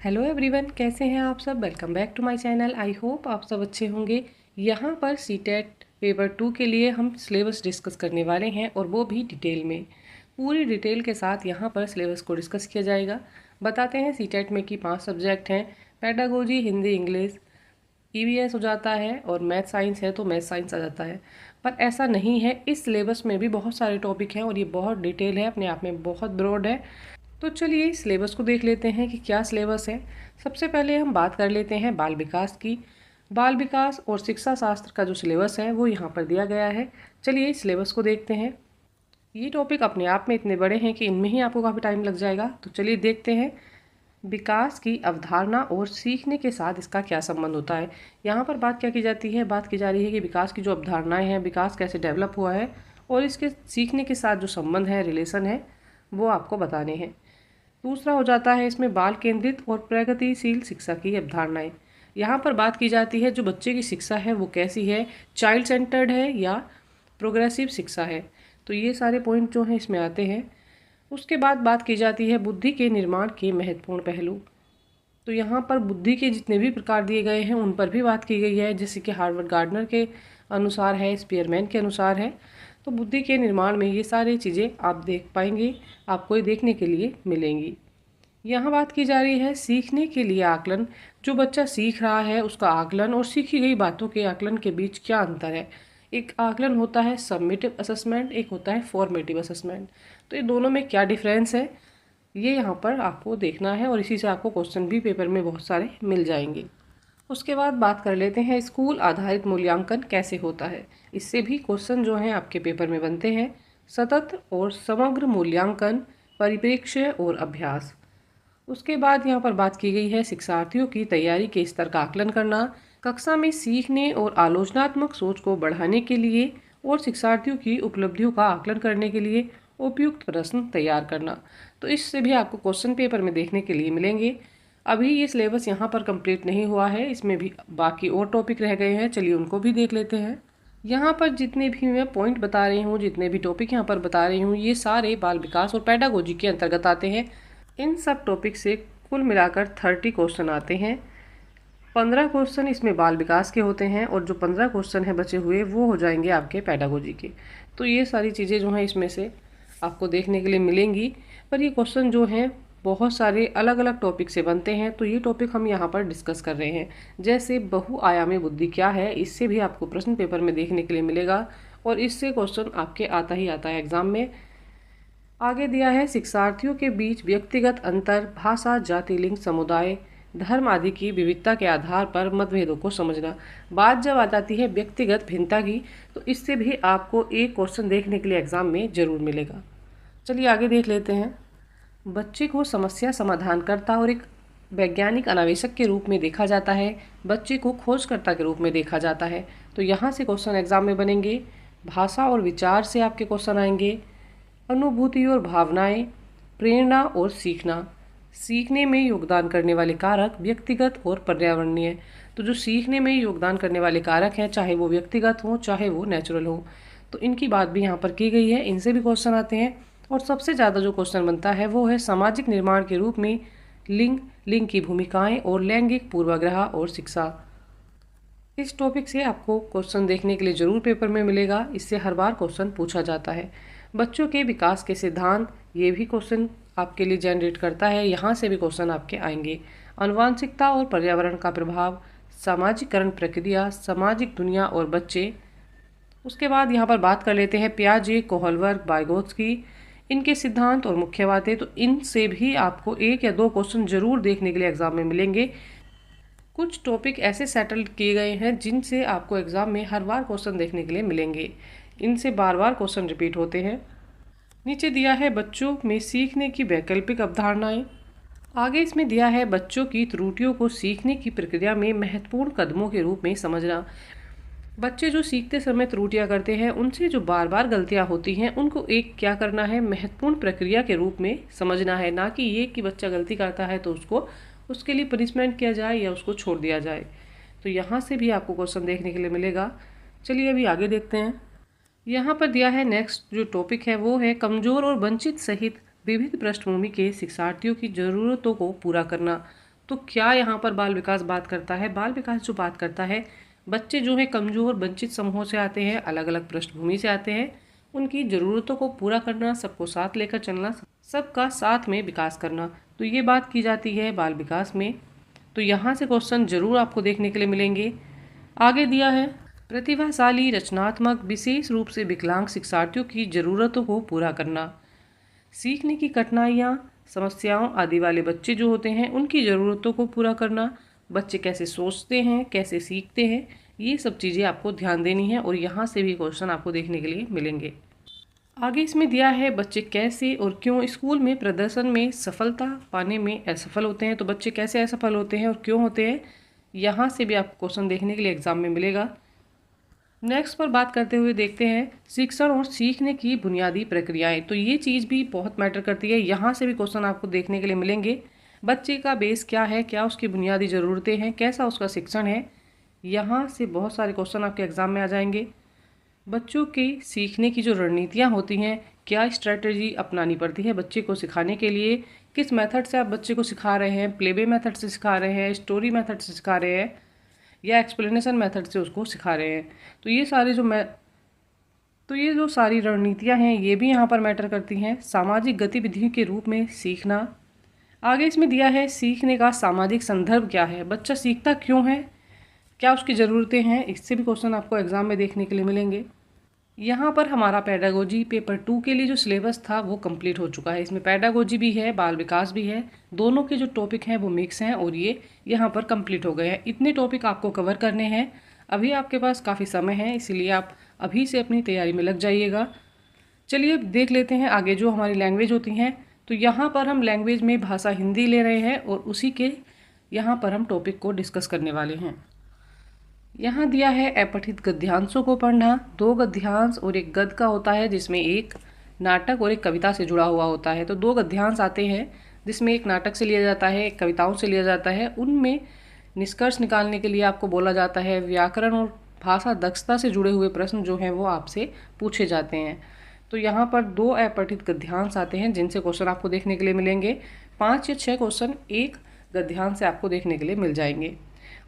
Hello everyone, कैसे हैं आप सब। Welcome back to my channel. I hope आप सब अच्छे होंगे। यहाँ पर सीटेट पेपर 2 के लिए हम सिलेबस डिस्कस करने वाले हैं और वो भी डिटेल में, पूरी डिटेल के साथ यहाँ पर सिलेबस को डिस्कस किया जाएगा। बताते हैं सीटेट में कि 5 सब्जेक्ट हैं, पेडागोजी, हिंदी, इंग्लिश, ईवीएस हो जाता है और मैथ साइंस है तो मैथ साइंस आ जाता है। पर ऐसा नहीं है, इस सिलेबस में भी बहुत सारे टॉपिक हैं और ये बहुत डिटेल है, अपने आप में बहुत ब्रॉड है। तो चलिए सिलेबस को देख लेते हैं कि क्या सिलेबस है। सबसे पहले हम बात कर लेते हैं बाल विकास की। बाल विकास और शिक्षा शास्त्र का जो सिलेबस है वो यहाँ पर दिया गया है। चलिए सिलेबस को देखते हैं। ये टॉपिक अपने आप में इतने बड़े हैं कि इनमें ही आपको काफ़ी टाइम लग जाएगा। तो चलिए देखते हैं विकास की अवधारणा और सीखने के साथ इसका क्या संबंध होता है। यहाँ पर बात क्या की जाती है, बात की जा रही है कि विकास की जो अवधारणाएँ हैं, विकास कैसे डेवलप हुआ है और इसके सीखने के साथ जो संबंध है, रिलेशन है, वो आपको बताने हैं। दूसरा हो जाता है इसमें बाल केंद्रित और प्रगतिशील शिक्षा की अवधारणाएं। यहाँ पर बात की जाती है जो बच्चे की शिक्षा है वो कैसी है, चाइल्ड सेंटर्ड है या प्रोग्रेसिव शिक्षा है। तो ये सारे पॉइंट जो हैं इसमें आते हैं। उसके बाद बात की जाती है बुद्धि के निर्माण के महत्वपूर्ण पहलू। तो यहाँ पर बुद्धि के जितने भी प्रकार दिए गए हैं उन पर भी बात की गई है, जैसे कि हार्वर्ड गार्डनर के अनुसार है, स्पीयरमैन के अनुसार है। तो बुद्धि के निर्माण में ये सारी चीज़ें आप देख पाएंगे, आपको ये देखने के लिए मिलेंगी। यहाँ बात की जा रही है सीखने के लिए आकलन। जो बच्चा सीख रहा है उसका आकलन और सीखी गई बातों के आकलन के बीच क्या अंतर है। एक आकलन होता है सबमिटिव असेसमेंट, एक होता है फॉर्मेटिव असेसमेंट। तो ये दोनों में क्या डिफरेंस है ये यहाँ पर आपको देखना है और इसी से आपको क्वेश्चन भी पेपर में बहुत सारे मिल जाएंगे। उसके बाद बात कर लेते हैं स्कूल आधारित मूल्यांकन कैसे होता है। इससे भी क्वेश्चन जो हैं आपके पेपर में बनते हैं। सतत और समग्र मूल्यांकन, परिप्रेक्ष्य और अभ्यास। उसके बाद यहाँ पर बात की गई है शिक्षार्थियों की तैयारी के स्तर का आकलन करना, कक्षा में सीखने और आलोचनात्मक सोच को बढ़ाने के लिए और शिक्षार्थियों की उपलब्धियों का आकलन करने के लिए उपयुक्त प्रश्न तैयार करना। तो इससे भी आपको क्वेश्चन पेपर में देखने के लिए मिलेंगे। अभी ये सिलेबस यहाँ पर कंप्लीट नहीं हुआ है, इसमें भी बाकी और टॉपिक रह गए हैं, चलिए उनको भी देख लेते हैं। यहाँ पर जितने भी मैं पॉइंट बता रही हूँ, जितने भी टॉपिक यहाँ पर बता रही हूँ, ये सारे बाल विकास और पेडागोजी के अंतर्गत आते हैं। इन सब टॉपिक से कुल मिलाकर 30 क्वेश्चन आते हैं। 15 क्वेश्चन इसमें बाल विकास के होते हैं और जो 15 क्वेश्चन हैं बचे हुए वो हो जाएंगे आपके पेडागोजी के। तो ये सारी चीज़ें जो हैं इसमें से आपको देखने के लिए मिलेंगी। पर ये क्वेश्चन जो हैं बहुत सारे अलग अलग टॉपिक से बनते हैं, तो ये टॉपिक हम यहाँ पर डिस्कस कर रहे हैं। जैसे बहुआयामी बुद्धि क्या है, इससे भी आपको प्रश्न पेपर में देखने के लिए मिलेगा और इससे क्वेश्चन आपके आता ही आता है एग्जाम में। आगे दिया है शिक्षार्थियों के बीच व्यक्तिगत अंतर, भाषा, जाति, लिंग, समुदाय, धर्म आदि की विविधता के आधार पर मतभेदों को समझना। बात जब आ जाती है व्यक्तिगत भिन्नता की, तो इससे भी आपको एक क्वेश्चन देखने के लिए एग्जाम में जरूर मिलेगा। चलिए आगे देख लेते हैं। बच्चे को समस्या समाधानकर्ता और एक वैज्ञानिक अन्वेषक के रूप में देखा जाता है, बच्चे को खोजकर्ता के रूप में देखा जाता है। तो यहाँ से क्वेश्चन एग्जाम में बनेंगे। भाषा और विचार से आपके क्वेश्चन आएंगे। अनुभूति और भावनाएं, प्रेरणा और सीखना। सीखने में योगदान करने वाले कारक व्यक्तिगत और पर्यावरणीय। तो जो सीखने में योगदान करने वाले कारक हैं, चाहे वो व्यक्तिगत हो चाहे वो नेचुरल हो, तो इनकी बात भी यहाँ पर की गई है, इनसे भी क्वेश्चन आते हैं। और सबसे ज़्यादा जो क्वेश्चन बनता है वो है सामाजिक निर्माण के रूप में लिंग, लिंग की भूमिकाएं और लैंगिक पूर्वाग्रह और शिक्षा। इस टॉपिक से आपको क्वेश्चन देखने के लिए जरूर पेपर में मिलेगा, इससे हर बार क्वेश्चन पूछा जाता है। बच्चों के विकास के सिद्धांत, ये भी क्वेश्चन आपके लिए जनरेट करता है, यहाँ से भी क्वेश्चन आपके आएंगे। आनुवांशिकता और पर्यावरण का प्रभाव, सामाजिकरण प्रक्रिया, सामाजिक दुनिया और बच्चे। उसके बाद यहाँ पर बात कर लेते हैं पियाजे, कोहलबर्ग, वाइगोत्स्की, इनके सिद्धांत और मुख्य बातें। तो इनसे भी आपको एक या दो क्वेश्चन जरूर देखने के लिए एग्जाम में मिलेंगे। कुछ टॉपिक ऐसे सेटल किए गए हैं जिनसे आपको एग्जाम में हर बार क्वेश्चन देखने के लिए मिलेंगे, इनसे बार बार क्वेश्चन रिपीट होते हैं। नीचे दिया है बच्चों में सीखने की वैकल्पिक अवधारणाएं। आगे इसमें दिया है बच्चों की त्रुटियों को सीखने की प्रक्रिया में महत्वपूर्ण कदमों के रूप में समझना। बच्चे जो सीखते समय त्रुटियां करते हैं, उनसे जो बार बार गलतियां होती हैं, उनको एक क्या करना है, महत्वपूर्ण प्रक्रिया के रूप में समझना है। ना कि ये कि बच्चा गलती करता है तो उसको उसके लिए पनिशमेंट किया जाए या उसको छोड़ दिया जाए। तो यहाँ से भी आपको क्वेश्चन देखने के लिए मिलेगा। चलिए अभी आगे देखते हैं। यहाँ पर दिया है नेक्स्ट जो टॉपिक है वो है कमज़ोर और वंचित सहित विविध पृष्ठभूमि के शिक्षार्थियों की ज़रूरतों को पूरा करना। तो क्या यहाँ पर बाल विकास बात करता है? बाल विकास जो बात करता है, बच्चे जो है कमज़ोर वंचित समूहों से आते हैं, अलग अलग पृष्ठभूमि से आते हैं, उनकी ज़रूरतों को पूरा करना, सबको साथ लेकर चलना, सबका साथ में विकास करना, तो ये बात की जाती है बाल विकास में। तो यहाँ से क्वेश्चन जरूर आपको देखने के लिए मिलेंगे। आगे दिया है प्रतिभाशाली, रचनात्मक, विशेष रूप से विकलांग शिक्षार्थियों की ज़रूरतों को पूरा करना। सीखने की कठिनाइयाँ, समस्याओं आदि वाले बच्चे जो होते हैं उनकी ज़रूरतों को पूरा करना। बच्चे कैसे सोचते हैं, कैसे सीखते हैं, ये सब चीज़ें आपको ध्यान देनी है और यहाँ से भी क्वेश्चन आपको देखने के लिए मिलेंगे। आगे इसमें दिया है बच्चे कैसे और क्यों स्कूल में प्रदर्शन में सफलता पाने में असफल होते हैं। तो बच्चे कैसे असफल होते हैं और क्यों होते हैं, यहाँ से भी आपको क्वेश्चन देखने के लिए एग्जाम में मिलेगा। नेक्स्ट पर बात करते हुए देखते हैं शिक्षण और सीखने की बुनियादी प्रक्रियाएं। तो ये चीज़ भी बहुत मैटर करती है, यहाँ से भी क्वेश्चन आपको देखने के लिए मिलेंगे। बच्चे का बेस क्या है, क्या उसकी बुनियादी ज़रूरतें हैं, कैसा उसका शिक्षण है, यहाँ से बहुत सारे क्वेश्चन आपके एग्जाम में आ जाएंगे। बच्चों के सीखने की जो रणनीतियाँ होती हैं, क्या स्ट्रेटजी अपनानी पड़ती है बच्चे को सिखाने के लिए, किस मेथड से आप बच्चे को सिखा रहे हैं, प्लेबे मेथड से सिखा रहे हैं, स्टोरी मेथड से सिखा रहे हैं या एक्सप्लेनेशन मेथड से उसको सिखा रहे हैं। तो ये जो सारी रणनीतियाँ हैं ये भी यहाँ पर मैटर करती हैं। सामाजिक गतिविधियों के रूप में सीखना। आगे इसमें दिया है सीखने का सामाजिक संदर्भ क्या है, बच्चा सीखता क्यों है, क्या उसकी ज़रूरतें हैं, इससे भी क्वेश्चन आपको एग्जाम में देखने के लिए मिलेंगे। यहाँ पर हमारा पेडागोजी पेपर 2 के लिए जो सिलेबस था वो कंप्लीट हो चुका है। इसमें पेडागोजी भी है, बाल विकास भी है, दोनों के जो टॉपिक हैं वो मिक्स हैं और ये यहाँ पर कंप्लीट हो गए हैं। इतने टॉपिक आपको कवर करने हैं। अभी आपके पास काफ़ी समय है, इसीलिए आप अभी से अपनी तैयारी में लग जाइएगा। चलिए देख लेते हैं आगे जो हमारी लैंग्वेज होती हैं। तो यहाँ पर हम लैंग्वेज में भाषा हिंदी ले रहे हैं और उसी के यहाँ पर हम टॉपिक को डिस्कस करने वाले हैं। यहाँ दिया है अपठित गद्यांशों को पढ़ना। 2 गद्यांश और एक गद्य का होता है जिसमें एक नाटक और एक कविता से जुड़ा हुआ होता है। तो 2 गद्यांश आते हैं जिसमें एक नाटक से लिया जाता है, एक कविताओं से लिया जाता है। उनमें निष्कर्ष निकालने के लिए आपको बोला जाता है, व्याकरण और भाषा दक्षता से जुड़े हुए प्रश्न जो हैं वो आपसे पूछे जाते हैं। तो यहाँ पर 2 अपठित गद्यांश आते हैं जिनसे क्वेश्चन आपको देखने के लिए मिलेंगे। 5 या 6 क्वेश्चन एक गद्यांश से आपको देखने के लिए मिल जाएंगे।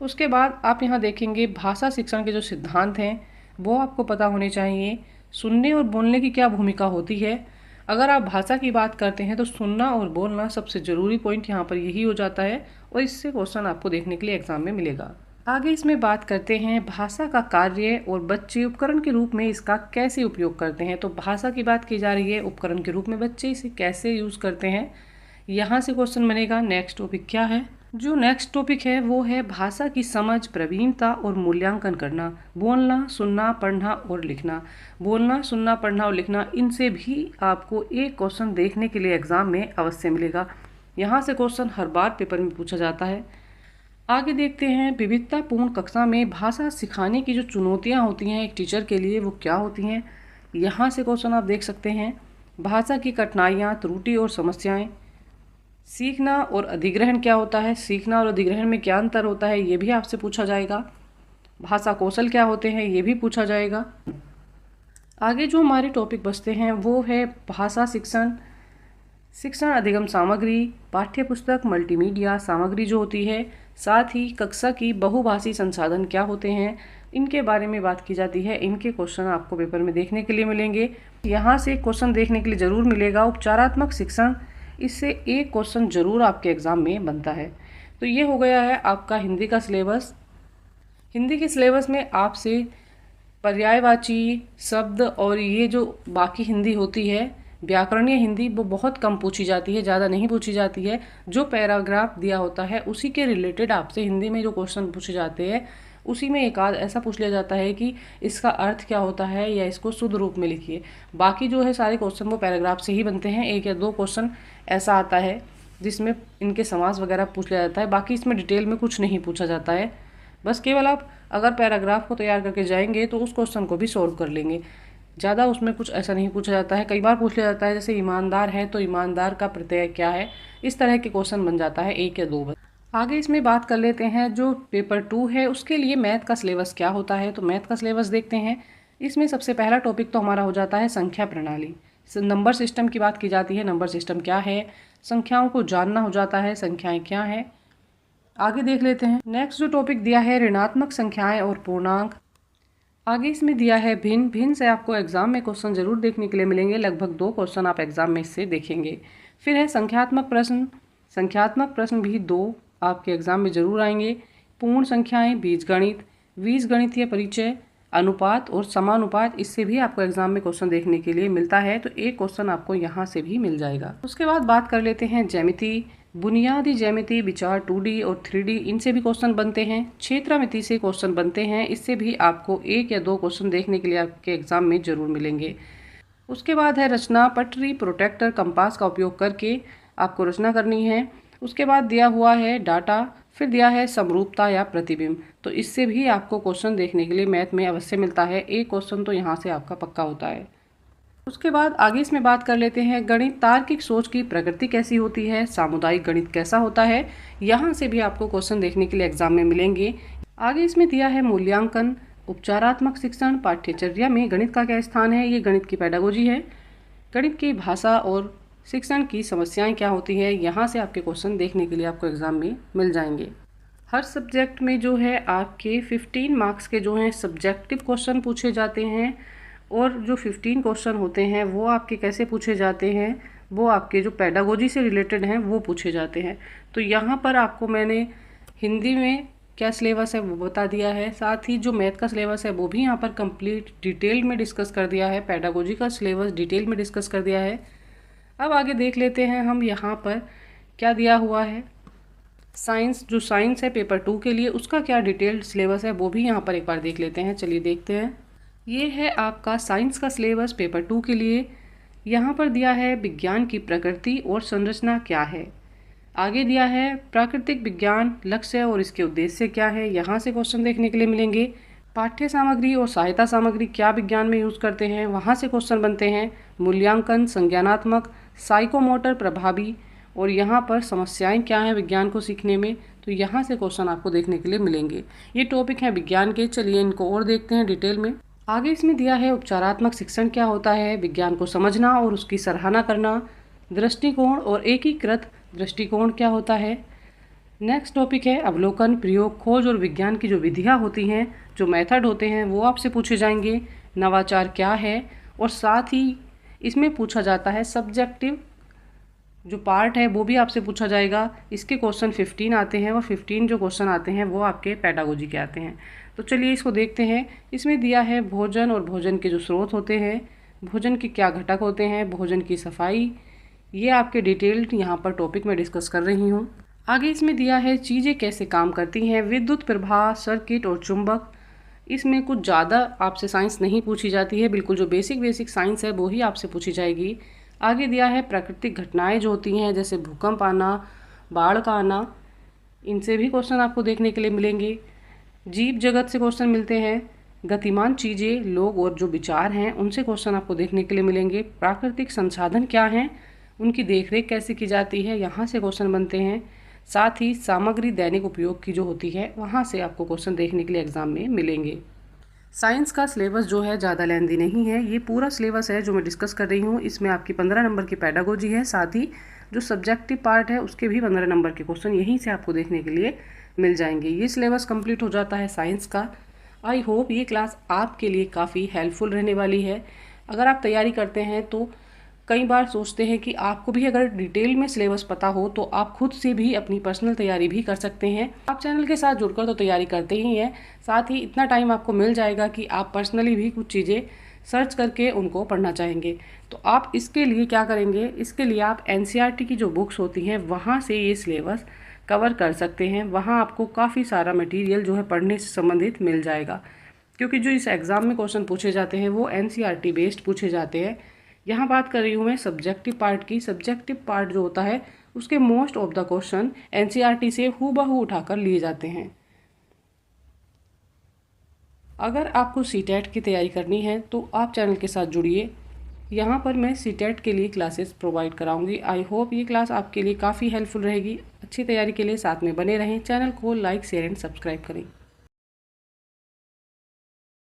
उसके बाद आप यहाँ देखेंगे भाषा शिक्षण के जो सिद्धांत हैं वो आपको पता होने चाहिए। सुनने और बोलने की क्या भूमिका होती है। अगर आप भाषा की बात करते हैं तो सुनना और बोलना सबसे ज़रूरी पॉइंट यहाँ पर यही हो जाता है और इससे क्वेश्चन आपको देखने के लिए एग्जाम में मिलेगा। आगे इसमें बात करते हैं भाषा का कार्य और बच्चे उपकरण के रूप में इसका कैसे उपयोग करते हैं। तो भाषा की बात की जा रही है, उपकरण के रूप में बच्चे इसे कैसे यूज़ करते हैं, यहाँ से क्वेश्चन बनेगा। नेक्स्ट टॉपिक क्या है, जो नेक्स्ट टॉपिक है वो है भाषा की समझ, प्रवीणता और मूल्यांकन करना। बोलना, सुनना, पढ़ना और लिखना। बोलना, सुनना, पढ़ना और लिखना, इनसे भी आपको एक क्वेश्चन देखने के लिए एग्जाम में अवश्य मिलेगा। यहाँ से क्वेश्चन हर बार पेपर में पूछा जाता है। आगे देखते हैं विविधतापूर्ण कक्षा में भाषा सिखाने की जो चुनौतियाँ होती हैं एक टीचर के लिए वो क्या होती हैं। यहाँ से क्वेश्चन आप देख सकते हैं। भाषा की कठिनाइयाँ, त्रुटि और समस्याएँ। सीखना और अधिग्रहण क्या होता है, सीखना और अधिग्रहण में क्या अंतर होता है, ये भी आपसे पूछा जाएगा। भाषा कौशल क्या होते हैं, ये भी पूछा जाएगा। आगे जो हमारे टॉपिक बचते हैं वो है भाषा शिक्षण, शिक्षण अधिगम सामग्री, पाठ्य पुस्तक, मल्टीमीडिया सामग्री जो होती है, साथ ही कक्षा की बहुभाषी संसाधन क्या होते हैं, इनके बारे में बात की जाती है। इनके क्वेश्चन आपको पेपर में देखने के लिए मिलेंगे। यहाँ से क्वेश्चन देखने के लिए ज़रूर मिलेगा उपचारात्मक शिक्षण, इससे एक क्वेश्चन जरूर आपके एग्ज़ाम में बनता है। तो ये हो गया है आपका हिंदी का सिलेबस। हिंदी के सिलेबस में आपसे पर्यायवाची शब्द और ये जो बाकी हिंदी होती है व्याकरणीय हिंदी वो बहुत कम पूछी जाती है, ज़्यादा नहीं पूछी जाती है। जो पैराग्राफ दिया होता है उसी के रिलेटेड आपसे हिंदी में जो क्वेश्चन पूछे जाते हैं उसी में एक आध ऐसा पूछ लिया जाता है कि इसका अर्थ क्या होता है या इसको शुद्ध रूप में लिखिए। बाकी जो है सारे क्वेश्चन वो पैराग्राफ से ही बनते हैं। 1 या 2 क्वेश्चन ऐसा आता है जिसमें इनके समास वगैरह पूछ लिया जाता है, बाकी इसमें डिटेल में कुछ नहीं पूछा जाता है। बस केवल आप अगर पैराग्राफ को तैयार करके जाएंगे तो उस क्वेश्चन को भी सॉल्व कर लेंगे। ज़्यादा उसमें कुछ ऐसा नहीं पूछा जाता है। कई बार पूछ लिया जाता है जैसे ईमानदार है तो ईमानदार का प्रत्यय क्या है, इस तरह के क्वेश्चन बन जाता है 1 या 2 बस। आगे इसमें बात कर लेते हैं जो पेपर 2 है उसके लिए मैथ का सिलेबस क्या होता है। तो मैथ का सिलेबस देखते हैं। इसमें सबसे पहला टॉपिक तो हमारा हो जाता है संख्या प्रणाली। नंबर सिस्टम की बात की जाती है। नंबर सिस्टम क्या है, संख्याओं को जानना हो जाता है, संख्याएं क्या हैं। आगे देख लेते हैं। नेक्स्ट जो टॉपिक दिया है ऋणात्मक संख्याएं और पूर्णांक। आगे इसमें दिया है भिन्न। भिन्न से आपको एग्जाम में क्वेश्चन जरूर देखने के लिए मिलेंगे, लगभग 2 क्वेश्चन आप एग्जाम में इससे देखेंगे। फिर है संख्यात्मक प्रश्न। संख्यात्मक प्रश्न भी 2 आपके एग्जाम में जरूर आएंगे। पूर्ण संख्याएं, बीजगणित, बीजगणितीय परिचय, अनुपात और समानुपात, इससे भी आपको एग्जाम में क्वेश्चन देखने के लिए मिलता है, तो एक क्वेश्चन आपको यहाँ से भी मिल जाएगा। उसके बाद बात कर लेते हैं ज्यामिति। बुनियादी ज्यामिति, विचार 2D और 3D, इनसे भी क्वेश्चन बनते हैं। क्षेत्रमिति से क्वेश्चन बनते हैं, इससे भी आपको 1 या 2 क्वेश्चन देखने के लिए आपके एग्जाम में जरूर मिलेंगे। उसके बाद है रचना। पटरी, प्रोटेक्टर, कंपास का उपयोग करके आपको रचना करनी है। उसके बाद दिया हुआ है डाटा। फिर दिया है समरूपता या प्रतिबिंब, तो इससे भी आपको क्वेश्चन देखने के लिए मैथ में अवश्य मिलता है। एक क्वेश्चन तो यहाँ से आपका पक्का होता है। उसके बाद आगे इसमें बात कर लेते हैं गणित। तार्किक सोच की प्रकृति कैसी होती है, सामुदायिक गणित कैसा होता है, यहाँ से भी आपको क्वेश्चन देखने के लिए एग्जाम में मिलेंगे। आगे इसमें दिया है मूल्यांकन, उपचारात्मक शिक्षण, पाठ्यचर्या में गणित का क्या स्थान है, ये गणित की पेडागोजी है। गणित की भाषा और शिक्षण की समस्याएं क्या होती है, यहाँ से आपके क्वेश्चन देखने के लिए आपको एग्जाम में मिल जाएंगे। हर सब्जेक्ट में जो है आपके 15 मार्क्स के जो हैं सब्जेक्टिव क्वेश्चन पूछे जाते हैं, और जो 15 क्वेश्चन होते हैं वो आपके कैसे पूछे जाते हैं, वो आपके जो पेडागोजी से रिलेटेड हैं वो पूछे जाते हैं। तो यहाँ पर आपको मैंने हिंदी में क्या सिलेबस है वो बता दिया है, साथ ही जो मैथ का सिलेबस है वो भी यहाँ पर कंप्लीट डिटेल में डिस्कस कर दिया है। पेडागोजी का सिलेबस डिटेल में डिस्कस कर दिया है। अब आगे देख लेते हैं हम यहाँ पर क्या दिया हुआ है। साइंस, जो साइंस है पेपर 2 के लिए, उसका क्या डिटेल्ड सिलेबस है वो भी यहाँ पर एक बार देख लेते हैं। चलिए देखते हैं। ये है आपका साइंस का सिलेबस पेपर 2 के लिए। यहाँ पर दिया है विज्ञान की प्रकृति और संरचना क्या है। आगे दिया है प्राकृतिक विज्ञान, लक्ष्य और इसके उद्देश्य क्या है, यहाँ से क्वेश्चन देखने के लिए मिलेंगे। पाठ्य सामग्री और सहायता सामग्री क्या विज्ञान में यूज़ करते हैं, वहाँ से क्वेश्चन बनते हैं। मूल्यांकन, संज्ञानात्मक, साइकोमोटर प्रभावी, और यहाँ पर समस्याएं क्या हैं विज्ञान को सीखने में, तो यहाँ से क्वेश्चन आपको देखने के लिए मिलेंगे। ये टॉपिक हैं विज्ञान के। चलिए इनको और देखते हैं डिटेल में। आगे इसमें दिया है उपचारात्मक शिक्षण क्या होता है, विज्ञान को समझना और उसकी सराहना करना, दृष्टिकोण और एकीकृत दृष्टिकोण क्या होता है। नेक्स्ट टॉपिक है अवलोकन, प्रयोग, खोज और विज्ञान की जो विधियाँ होती हैं, जो मेथड होते हैं वो आपसे पूछे जाएंगे। नवाचार क्या है, और साथ ही इसमें पूछा जाता है सब्जेक्टिव जो पार्ट है वो भी आपसे पूछा जाएगा। इसके क्वेश्चन 15 आते हैं, और 15 जो क्वेश्चन आते हैं वो आपके पेडागोजी के आते हैं। तो चलिए इसको देखते हैं। इसमें दिया है भोजन और भोजन के जो स्रोत होते हैं, भोजन के क्या घटक होते हैं, भोजन की सफाई, ये आपके डिटेल्ड यहाँ पर टॉपिक में डिस्कस कर रही हूँ। आगे इसमें दिया है चीज़ें कैसे काम करती हैं, विद्युत प्रवाह, सर्किट और चुंबक। इसमें कुछ ज़्यादा आपसे साइंस नहीं पूछी जाती है, बिल्कुल जो बेसिक साइंस है वो ही आपसे पूछी जाएगी। आगे दिया है प्राकृतिक घटनाएं जो होती हैं, जैसे भूकंप आना, बाढ़ का आना, इनसे भी क्वेश्चन आपको देखने के लिए मिलेंगे। जीव जगत से क्वेश्चन मिलते हैं। गतिमान चीज़ें, लोग और जो विचार हैं उनसे क्वेश्चन आपको देखने के लिए मिलेंगे। प्राकृतिक संसाधन क्या हैं, उनकी देखरेख कैसे की जाती है, यहाँ से क्वेश्चन बनते हैं। साथ ही सामग्री दैनिक उपयोग की जो होती है वहाँ से आपको क्वेश्चन देखने के लिए एग्जाम में मिलेंगे। साइंस का सिलेबस जो है ज़्यादा लेंथी नहीं है, ये पूरा सिलेबस है जो मैं डिस्कस कर रही हूँ। इसमें आपकी 15 नंबर की पेडागोजी है, साथ ही जो सब्जेक्टिव पार्ट है उसके भी 15 नंबर के क्वेश्चन यहीं से आपको देखने के लिए मिल जाएंगे। ये सिलेबस कंप्लीट हो जाता है साइंस का। आई होप ये क्लास आपके लिए काफ़ी हेल्पफुल रहने वाली है। अगर आप तैयारी करते हैं तो कई बार सोचते हैं कि आपको भी अगर डिटेल में सिलेबस पता हो तो आप खुद से भी अपनी पर्सनल तैयारी भी कर सकते हैं। आप चैनल के साथ जुड़कर तो तैयारी करते ही हैं, साथ ही इतना टाइम आपको मिल जाएगा कि आप पर्सनली भी कुछ चीज़ें सर्च करके उनको पढ़ना चाहेंगे। तो आप इसके लिए क्या करेंगे, इसके लिए आप NCERT की जो बुक्स होती हैं वहाँ से ये सिलेबस कवर कर सकते हैं। वहाँ आपको काफ़ी सारा मटेरियल जो है पढ़ने से संबंधित मिल जाएगा, क्योंकि जो इस एग्ज़ाम में क्वेश्चन पूछे जाते हैं वो NCERT बेस्ड पूछे जाते हैं। यहाँ बात कर रही हूँ मैं सब्जेक्टिव पार्ट की। सब्जेक्टिव पार्ट जो होता है उसके most of the question NCERT से हूबहू उठाकर लिए जाते हैं। अगर आपको CTET की तैयारी करनी है तो आप चैनल के साथ जुड़िए। यहाँ पर मैं CTET के लिए क्लासेस प्रोवाइड कराऊंगी। आई होप ये क्लास आपके लिए काफ़ी हेल्पफुल रहेगी। अच्छी तैयारी के लिए साथ में बने रहें। चैनल को लाइक, शेयर एंड सब्सक्राइब करें।